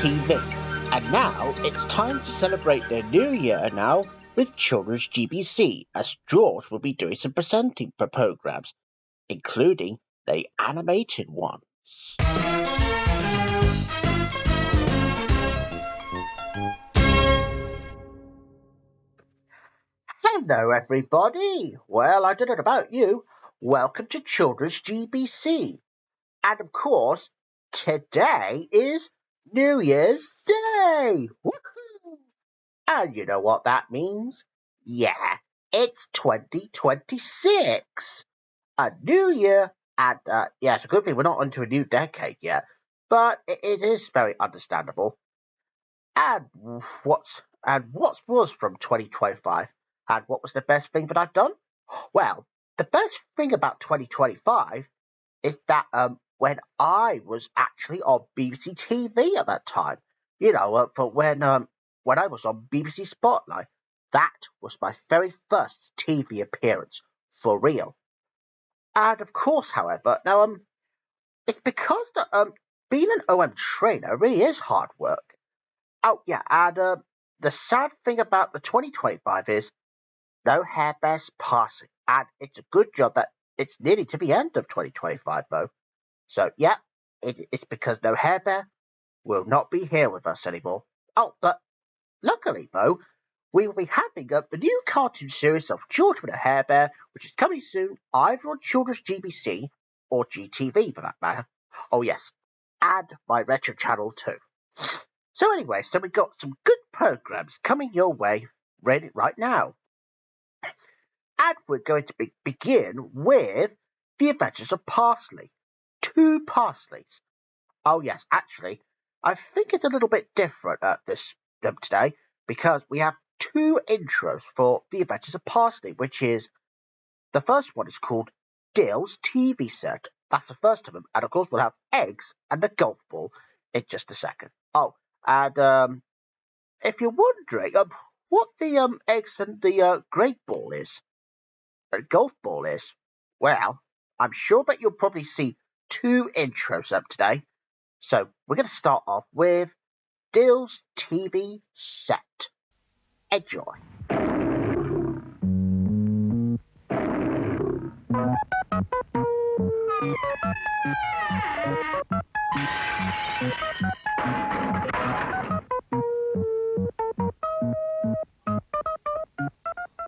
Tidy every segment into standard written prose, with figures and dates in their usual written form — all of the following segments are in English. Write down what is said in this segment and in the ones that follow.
TV. And now it's time to celebrate the new year now with Children's GBC, as George will be doing some presenting for programs, including the animated ones. Hello, everybody. Well, I don't know about you. Welcome to Children's GBC. And of course, today is New Year's Day. Woohoo! And you know what that means? Yeah, it's 2026. A new year, and yeah, it's a good thing we're not onto a new decade yet, but it is very understandable. And what was from 2025, and what was the best thing that I've done? Well, the best thing about 2025 is that when I was actually on BBC TV at that time, for when I was on BBC Spotlight, that was my very first TV appearance for real. And of course, however, now it's because being an OM trainer really is hard work. Oh yeah, and the sad thing about the 2025 is no Hair Bears passing, and it's a good job that it's nearly to the end of 2025 though. So yeah, it's because no Hair Bear will not be here with us anymore. Oh, but luckily though, we will be having the new cartoon series of George with a Hair Bear, which is coming soon either on Children's GBC or GTV for that matter. Oh yes, and my retro channel too. So anyway, so we've got some good programs coming your way ready right now. And we're going to begin with The Adventures of Parsley. Two Parsleys. Oh yes, actually, I think it's a little bit different at this today because we have two intros for The Adventures of Parsley, which is the first one is called Dale's TV Set. That's the first of them, and of course we'll have eggs and a golf ball in just a second. Oh, and if you're wondering what the eggs and the great ball is, golf ball is, well, I'm sure that you'll probably see two intros up today. So we're going to start off with Dale's TV Set. Enjoy.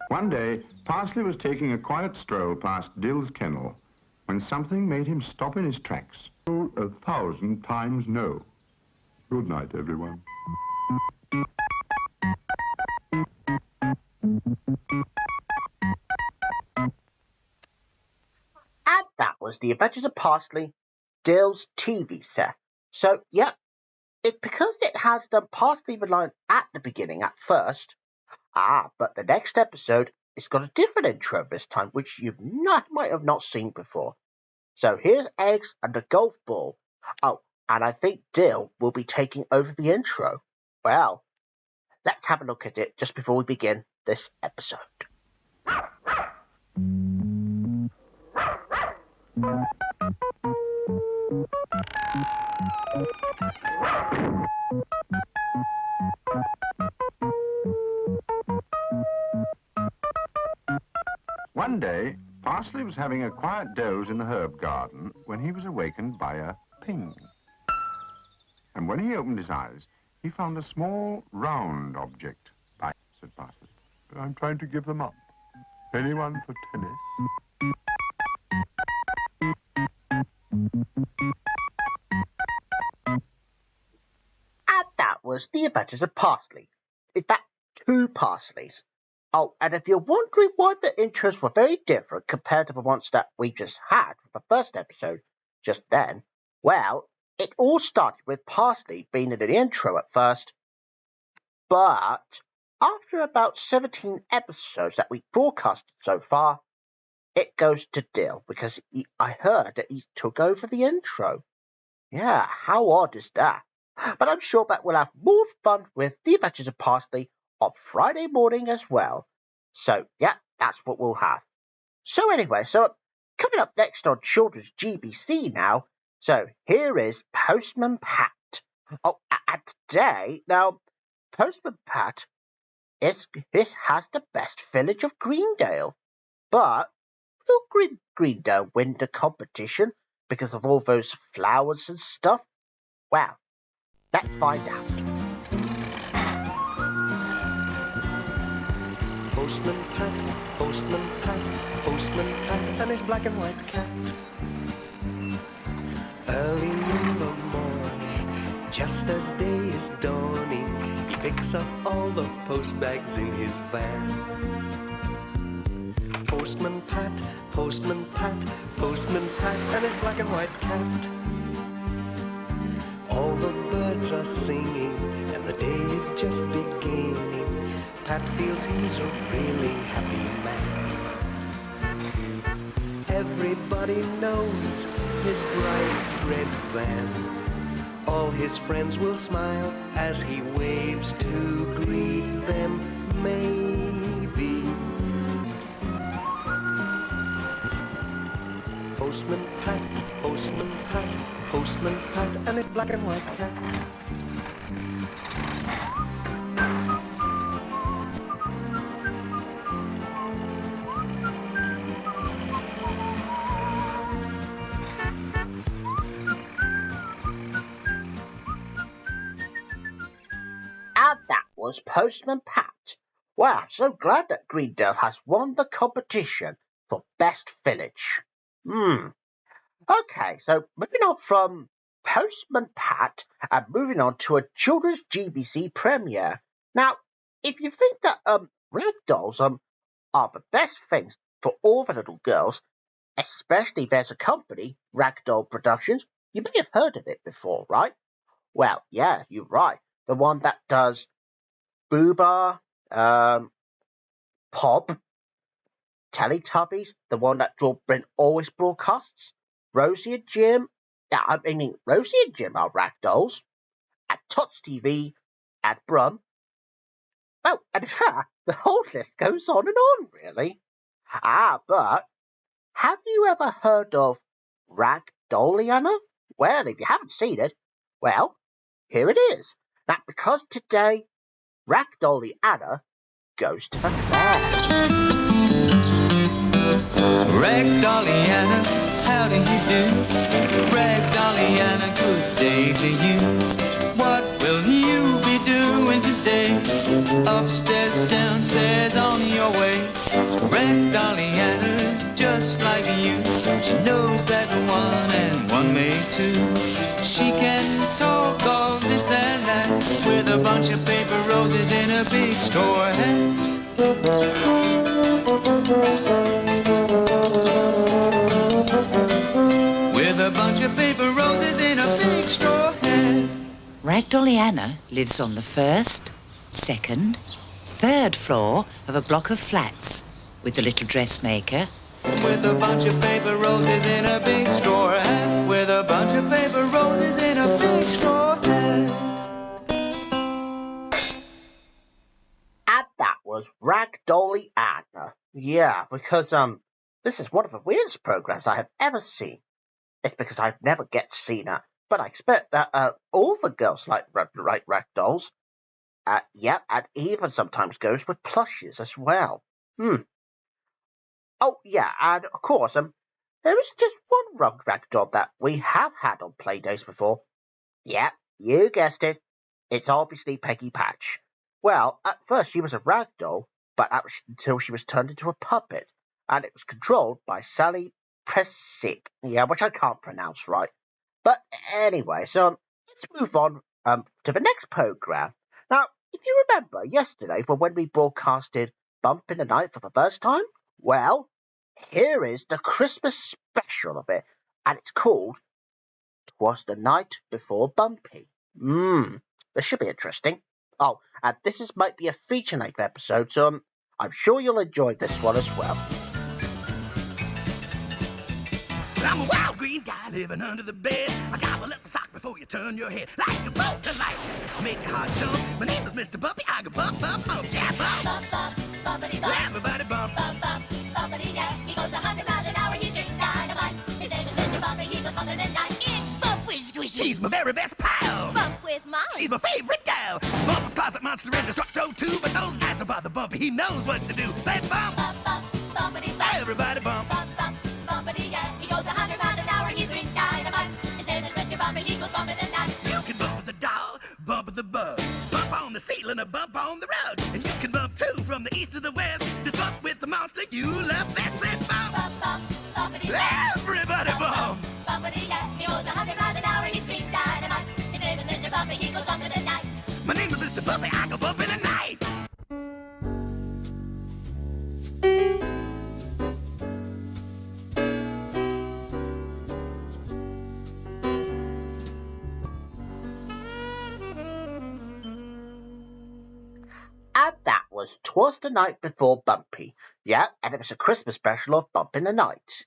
One day, Parsley was taking a quiet stroll past Dill's kennel when something made him stop in his tracks. 1,000 times no. Good night, everyone. And that was The Adventures of Parsley, Dale's TV Set. So, yep, it's because it has the Parsley line at the beginning at first. But the next episode has got a different intro this time, which you might have not seen before. So here's eggs and a golf ball. Oh, and I think Dale will be taking over the intro. Well, let's have a look at it just before we begin this episode. One day, Parsley was having a quiet doze in the herb garden when he was awakened by a ping. And when he opened his eyes, he found a small, round object. Said Parsley. I'm trying to give them up. Anyone for tennis? And that was The Adventures of Parsley. In fact, two Parsleys. Oh, and if you're wondering why the intros were very different compared to the ones that we just had for the first episode just then, well, it all started with Parsley being in the intro at first, but after about 17 episodes that we broadcasted so far, it goes to Dill because I heard that he took over the intro. Yeah, how odd is that? But I'm sure that we'll have more fun with The Adventures of Parsley on Friday morning as well. So, yeah, that's what we'll have. So anyway, coming up next on Children's GBC now, so here is Postman Pat. Oh, and today, now, Postman Pat it has the best village of Greendale. But will Greendale win the competition because of all those flowers and stuff? Well, let's find out. Postman Pat, Postman Pat, Postman Pat, and his black and white cat. Early in the morning, just as day is dawning, he picks up all the post bags in his van. Postman Pat, Postman Pat, Postman Pat, and his black and white cat. All the birds are singing, and the day is just beginning. Pat feels he's a really happy man. Everybody knows his bright red van. All his friends will smile as he waves to greet them, maybe. Postman Pat, Postman Pat, Postman Pat, and his black and white cat. And that was Postman Pat. Wow, so glad that Greendale has won the competition for Best Village. Okay, so moving on from Postman Pat and moving on to a children's GBC premiere. Now, if you think that rag dolls are the best things for all the little girls, especially if there's a company, Ragdoll Productions, you may have heard of it before, right? Well, yeah, you're right. The one that does Booba, Pop, Teletubbies, the one that Brent always broadcasts, Rosie and Jim. Rosie and Jim are ragdolls, and Tots TV, and Brum. Oh, and in fact, the whole list goes on and on, really. But have you ever heard of Ragdolliana? Well, if you haven't seen it, well, here it is. Now, because today, Ragdolliana goes to the fair. Ragdolliana, how do you do? Ragdolliana, good day to you. What will you be doing today? Upstairs, downstairs, on your way. Ragdolliana's just like you. She knows that one and one make two. She can talk all this and that with a bunch of paper roses in a big straw hat. With a bunch of paper roses in a big straw hat. Ragdolliana lives on the first, second, third floor of a block of flats with the little dressmaker. With a bunch of paper roses in a big straw hat. With a bunch of paper roses in a big straw hat. And that was Ragdolliana. Yeah, because this is one of the weirdest programs I have ever seen. It's because I never get to see it, but I expect that all the girls like ragdolls. Yeah, and even sometimes goes with plushes as well. Oh, yeah, and of course, there is just one ragdoll that we have had on Playdays before. Yeah, you guessed it. It's obviously Peggy Patch. Well, at first she was a ragdoll, but that was until she was turned into a puppet, and it was controlled by Sally Presic. Yeah, which I can't pronounce right. But anyway, so let's move on to the next program. Now, if you remember yesterday for when we broadcasted Bump in the Night for the first time, well, here is the Christmas special of it, and it's called "'Twas the Night Before Bumpy." This should be interesting. Oh, and might be a feature-length episode, so I'm sure you'll enjoy this one as well. I'm a wild green guy living under the bed. I gobble up a sock before you turn your head. Like a bolt to light, make your heart jump. My name is Mr. Bumpy. I go bump, bump, bump, yeah, bump. Bump, bump, bumpity bump. Everybody bump. Bump, bump, bumpity yeah. He goes 100 miles an hour, he drinks dynamite. His name is Mr. Bumpy, he goes bumping at night. It's Bump with Squishy. He's my very best pal. Bump with with mine. She's my favorite gal. Bump, closet monster, and destructo too. But those guys don't bother Bumpy. He knows what to do. Say bump, Bump, bump, bumpity, bump. everybody bump. Bump, bump, bumpity, yeah. He goes 100 miles an hour, he's green dynamite. His name is Mr. Bumpy, he goes bumping the night. You can bump with the doll, bump with the bug, bump on the ceiling, or bump on the rug. And you can bump too from the east to the west. Just bump with the monster you love best. Say bump, Bump, bump, bumpity, bump. everybody bump. Bumpity, yeah. He goes 100 miles an hour, he's green dynamite. His name is Mr. Bumpy, he goes bumping the night. My name is Mr. Bumpy, I go bump in the night. And that was 'Twas the Night Before Bumpy. Yeah, and it was a Christmas special of Bump in the Night.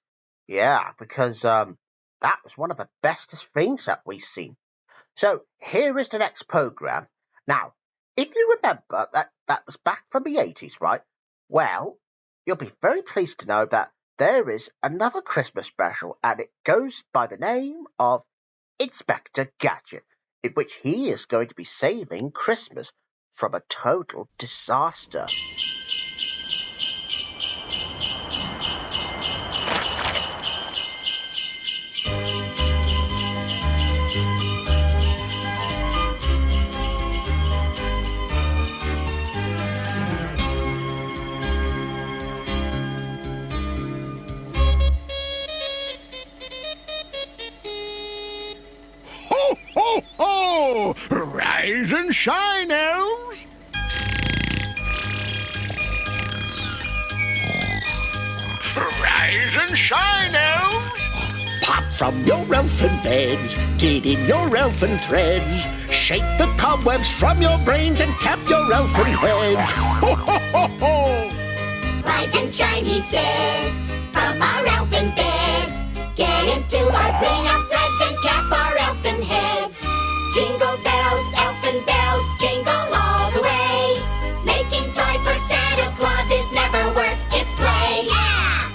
Yeah, because that was one of the bestest things that we've seen. So here is the next program. Now, if you remember that was back from the 80s, right? Well, you'll be very pleased to know that there is another Christmas special, and it goes by the name of Inspector Gadget, in which he is going to be saving Christmas from a total disaster. Ho, ho, ho! Rise and shine, elves! Rise and shine, elves! Pop from your elfin beds, get in your elfin threads, shake the cobwebs from your brains and tap your elfin heads. Ho, ho, ho, ho! Rise and shine, he says, from our elfin beds. Get into our ring of threads and cap our elfin heads. Jingle bells, elfin bells, jingle all the way. Making toys for Santa Claus is never work, it's play. Yeah!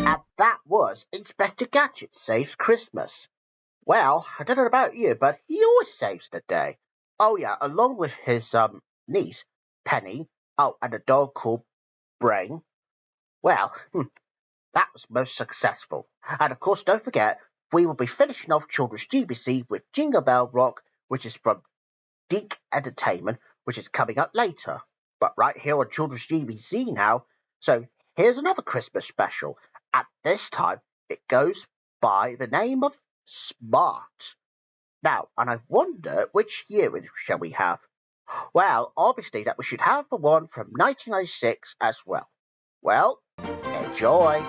And that was Inspector Gadget Saves Christmas. Well, I don't know about you, but he always saves the day. Oh yeah, along with his niece, Penny, oh, and a dog called Brain. Well, that was most successful. And of course, don't forget, we will be finishing off Children's GBC with Jingle Bell Rock, which is from Deke Entertainment, which is coming up later. But right here on Children's GBC now, so here's another Christmas special. At this time, it goes by the name of Smart. Now, and I wonder which year shall we have? Well, obviously that we should have the one from 1996 as well. Well, enjoy.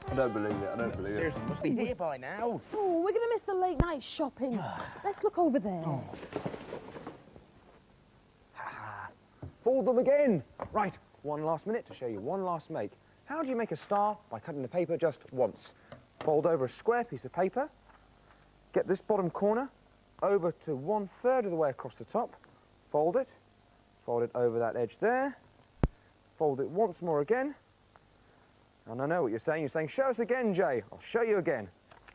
I don't believe it, I don't believe it. Seriously, must be here by now. Oh, we're going to miss the late night shopping. Let's look over there. Fooled them again! Right, one last minute to show you one last make. How do you make a star? By cutting the paper just once. Fold over a square piece of paper, get this bottom corner over to 1/3 of the way across the top, fold it over that edge there, fold it once more again, and I know what you're saying, show us again, Jay. I'll show you again.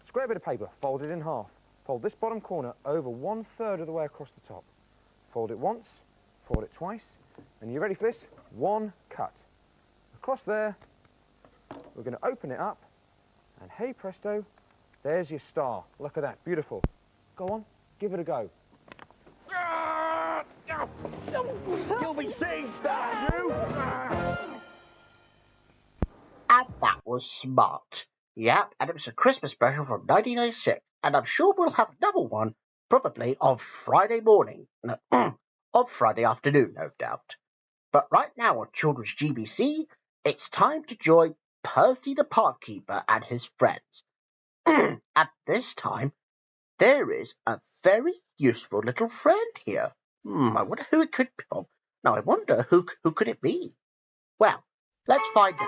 Square bit of paper, fold it in half, fold this bottom corner over 1/3 of the way across the top, fold it once, fold it twice, and you ready for this? One cut. Across there, we're going to open it up, and hey presto, there's your star. Look at that, beautiful. Go on, give it a go. You'll be seeing stars, you! And that was smart. Yep, and it was a Christmas special from 1996, and I'm sure we'll have another one probably on Friday morning. No, on Friday afternoon, no doubt. But right now on Children's GBC, it's time to join Percy the Park Keeper and his friends. At this time, there is a very useful little friend here. I wonder who it could be. Now I wonder who could it be? Well, let's find out.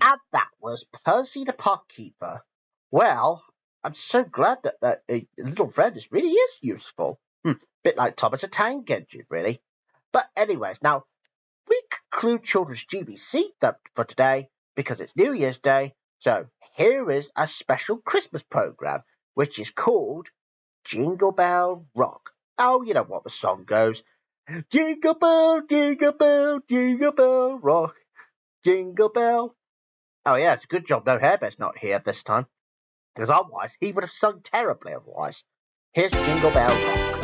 And that was Percy the Park Keeper. Well, I'm so glad that a little friend really is useful. Bit like Thomas the Tank Engine, really. But anyways, now we conclude Children's GBC for today because it's New Year's Day. So here is a special Christmas program, which is called Jingle Bell Rock. Oh, you know what the song goes. Jingle bell, jingle bell, jingle bell rock. Jingle bell. Oh yeah, it's a good job no Hairbear's not here this time. Because otherwise he would have sung terribly otherwise. Here's Jingle Bell Rock.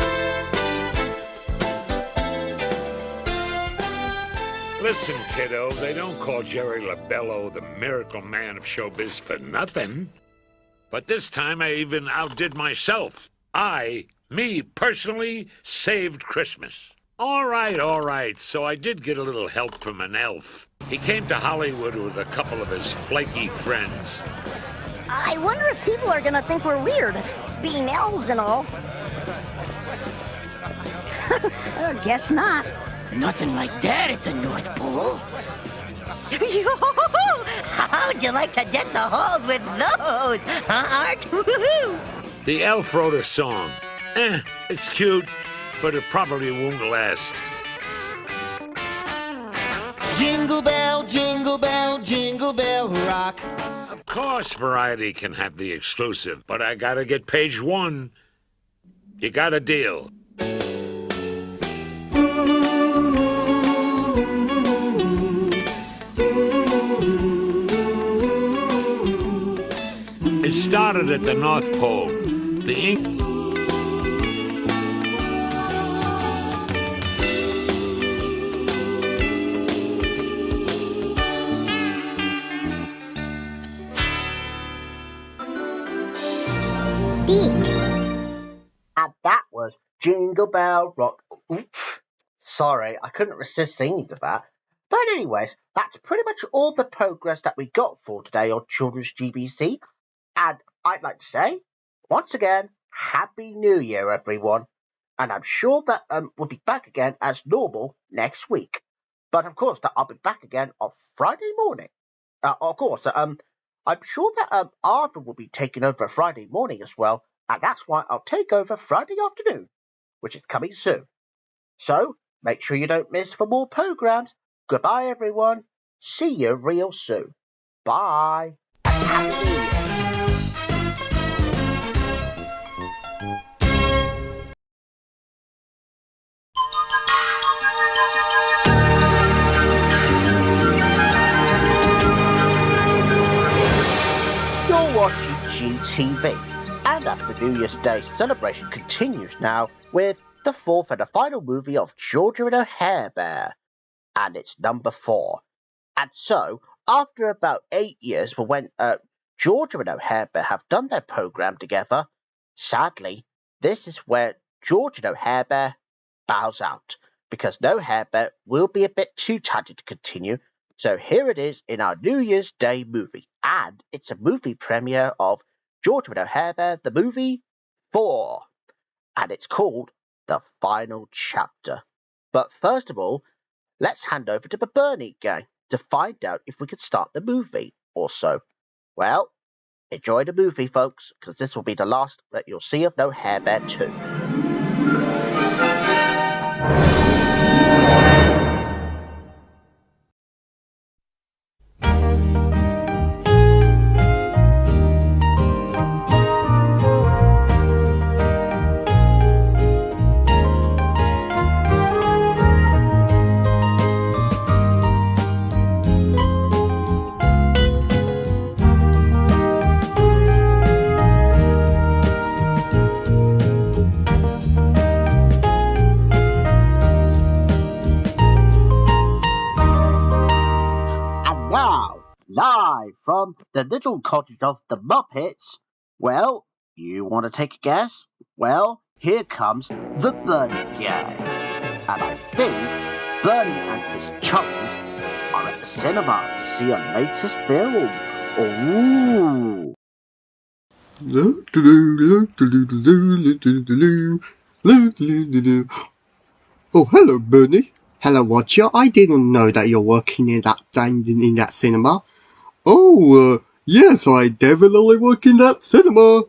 Listen, kiddo, they don't call Jerry LaBello the miracle man of showbiz for nothing. But this time I even outdid myself. Me personally, saved Christmas. All right, so I did get a little help from an elf. He came to Hollywood with a couple of his flaky friends. I wonder if people are gonna think we're weird, being elves and all. Guess not. Nothing like that at the North Pole. How'd you like to deck the halls with those, huh, Art? Woo-hoo! The elf wrote a song. It's cute, but it probably won't last. Jingle bell, jingle bell, jingle bell rock. Of course, Variety can have the exclusive, but I gotta get page one. You got a deal. It started at the North Pole. The ink. And that was Jingle Bell Rock. Oops. Sorry, I couldn't resist singing to that. But anyways, that's pretty much all the progress that we got for today on Children's GBC. And I'd like to say, once again, Happy New Year, everyone. And I'm sure that we'll be back again as normal next week. But of course, that I'll be back again on Friday morning. Of course, I'm sure that Arthur will be taking over Friday morning as well. And that's why I'll take over Friday afternoon, which is coming soon. So, make sure you don't miss for more programs. Goodbye, everyone. See you real soon. Bye. Happy New Year. You're watching GTV. And as the New Year's Day celebration continues now with the fourth and the final movie of Georgia and her Hair Bear. And it's number 4. And so, after about 8 years for when Georgia and her Hair Bear have done their program together, sadly, this is where Georgia and her Hair Bear bows out. Because no Hair Bear will be a bit too tired to continue So here it is in our New Year's Day movie, and it's a movie premiere of George Hairband, the movie 4, and it's called The Final Chapter. But first of all, let's hand over to the Bernie gang to find out if we could start the movie or so. Well, enjoy the movie, folks, because this will be the last that you'll see of No Hairband 2. Now, live from the little cottage of the Muppets. Well, you want to take a guess? Well, here comes the Bernie gang. And I think Bernie and his chums are at the cinema to see a latest film. Ooh. Oh, hello, Bernie. Hello, Roger. I didn't know that you're working in that cinema. Oh, yes, I definitely work in that cinema.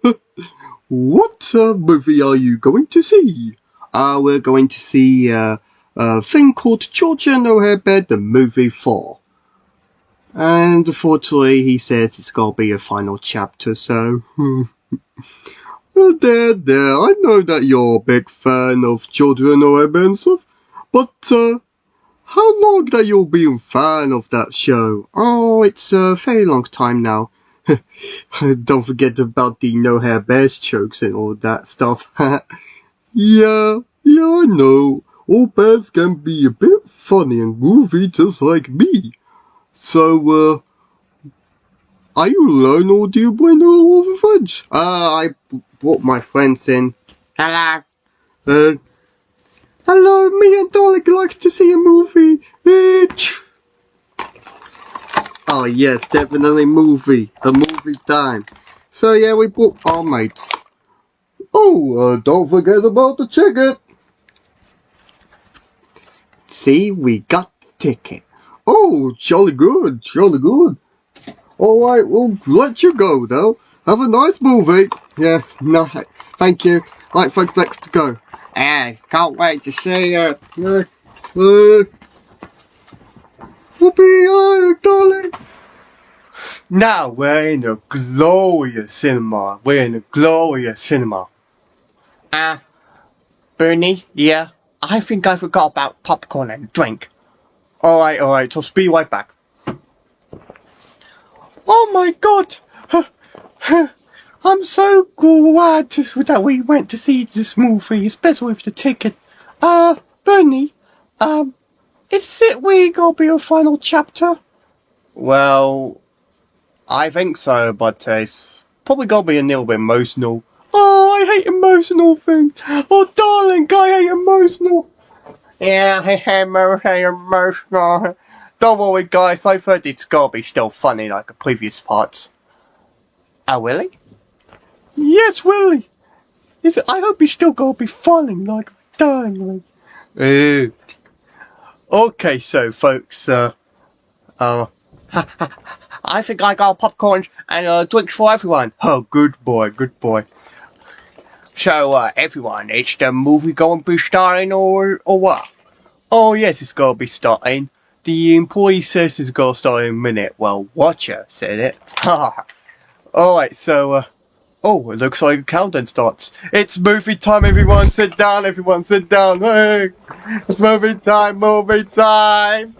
What movie are you going to see? We're going to see a thing called George Hairband, the movie 4. And unfortunately, he says it's gonna be a final chapter, so... Well, there, I know that you're a big fan of George Hairband stuff, but how long that you've been a fan of that show? Oh, it's a very long time now. Don't forget about the No Hair Bears jokes and all that stuff. Yeah, I know. All bears can be a bit funny and goofy just like me. So, are you alone or do you bring all of your friends? I brought my friends in. Hello. Hello, me and Dalek likes to see a movie. Oh yes, definitely movie. A movie time. So yeah, we brought our mates. Oh, don't forget about the ticket. See, we got the ticket. Oh, jolly good. Alright, we'll let you go though. Have a nice movie. Yeah, no, thank you. Right, folks, next to go. Hey, can't wait to see you. Whoopee, darling. Now we're in a glorious cinema. Bernie, yeah, I think I forgot about popcorn and drink. Alright, I'll be right back. Oh my god! I'm so glad that we went to see this movie, especially with the ticket. Bernie, is it we gonna be a final chapter? Well, I think so, but it's probably gonna be a little bit emotional. Oh, I hate emotional things. Oh, darling, I hate emotional. Yeah, I hate emotional. Don't worry, guys. I've heard it's gotta be still funny like the previous parts. Oh, Willie? Yes, Willie. I hope he's still gonna be funny like darling. Okay, so folks, I think I got popcorn and drinks for everyone. Oh, good boy. So, everyone, is the movie going to be starting or what? Oh, yes, it's going to be starting. The employee says it's going to start in a minute. Well, Watcher said it. Alright, so, oh, it looks like a countdown starts. It's movie time, everyone. Sit down, Hey, it's movie time.